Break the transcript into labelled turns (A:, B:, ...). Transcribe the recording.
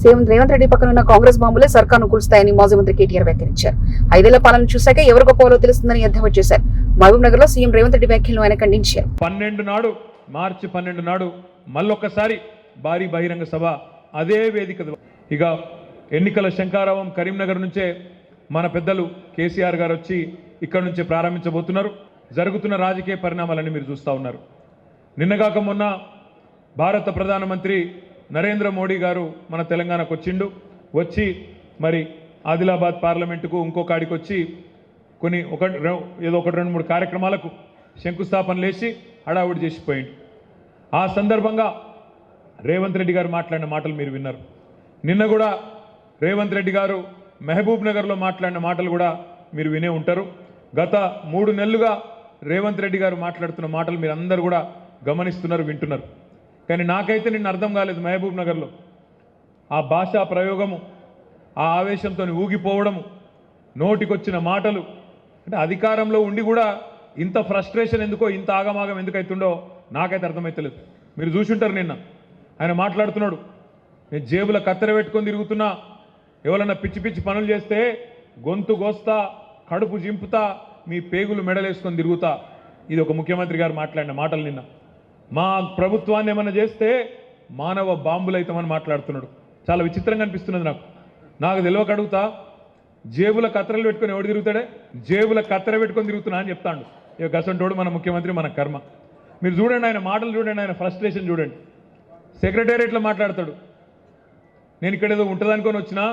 A: CM Revanth Reddy పక్కన ఉన్న కాంగ్రెస్ బాంబులే సర్కార్ను కూల్స్తాయని మాజీ మంత్రి కేటీఆర్ వ్యాఖ్యానించారు. 5 ఏళ్ల పాలన చూశాక ఎవరు గొప్పవాలో తెలుస్తుందని ఎద్దేవా చేశారు. మహబూబ్ నగర్ లో సీఎం రేవంత్ రెడ్డి వ్యాఖ్యలను ఆయన ఖండించారు.
B: మార్చి 12 నాడు మళ్ళొక్కసారి భారీ బహిరంగ సభ అదే వేదిక. ఇక ఎన్నికల శంకారావం కరీంనగర్ నుంచే మన పెద్దలు కేసీఆర్ గారు వచ్చి ఇక్కడ నుంచి ప్రారంభించబోతున్నారు. జరుగుతున్న రాజకీయ పరిణామాలన్నీ మీరు చూస్తూ ఉన్నారు. నిన్నగాక మొన్న భారత ప్రధానమంత్రి నరేంద్ర మోడీ గారు మన తెలంగాణకు వచ్చి మరి ఆదిలాబాద్ పార్లమెంటుకు ఇంకో కాడికి వచ్చి ఏదో ఒకటి 2-3 కార్యక్రమాలకు శంకుస్థాపన లేచి హడావుడి చేసిపోయింది. ఆ సందర్భంగా రేవంత్ రెడ్డి గారు మాట్లాడిన మాటలు మీరు విన్నారు. నిన్న కూడా రేవంత్ రెడ్డి గారు మహబూబ్ నగర్లో మాట్లాడిన మాటలు కూడా మీరు వినే ఉంటారు. గత 3 నెలలుగా రేవంత్ రెడ్డి గారు మాట్లాడుతున్న మాటలు మీరు అందరూ కూడా గమనిస్తున్నారు, వింటున్నారు. కానీ నాకైతే నిన్న అర్థం కాలేదు. మహబూబ్ నగర్లో ఆ భాషా ప్రయోగము, ఆ ఆవేశంతో ఊగిపోవడము, నోటికొచ్చిన మాటలు, అంటే అధికారంలో ఉండి కూడా ఇంత ఫ్రస్ట్రేషన్ ఎందుకో, ఇంత ఆగమాగం ఎందుకైతుండో నాకైతే అర్థమైతలేదు. మీరు చూసుంటారు నిన్న ఆయన మాట్లాడుతున్నాడు, నేను జేబుల కత్తెర పెట్టుకొని తిరుగుతున్నా, ఎవరన్నా పిచ్చి పిచ్చి పనులు చేస్తే గొంతు గోస్తా, కడుపు జింపుతా, మీ పేగులు మెడలేసుకొని తిరుగుతా. ఇది ఒక ముఖ్యమంత్రి గారు మాట్లాడిన మాటలు. నిన్న మా ప్రభుత్వాన్ని ఏమన్నా చేస్తే మానవ బాంబులు అవుతామని మాట్లాడుతున్నాడు. చాలా విచిత్రంగా అనిపిస్తున్నది నాకు తెలియక అడుగుతా, జేబుల కత్తెరలు పెట్టుకొని ఎవడు తిరుగుతాడే? జేబుల కత్తెర పెట్టుకొని తిరుగుతున్నా అని చెప్తాడు. ఇక గసంటోడు మన ముఖ్యమంత్రి, మన కర్మ. మీరు చూడండి ఆయన మాటలు, చూడండి ఆయన ఫ్రస్ట్రేషన్ చూడండి. సెక్రటేరియట్లో మాట్లాడతాడు, నేను ఇక్కడ ఏదో ఉంటుందనుకొని వచ్చినా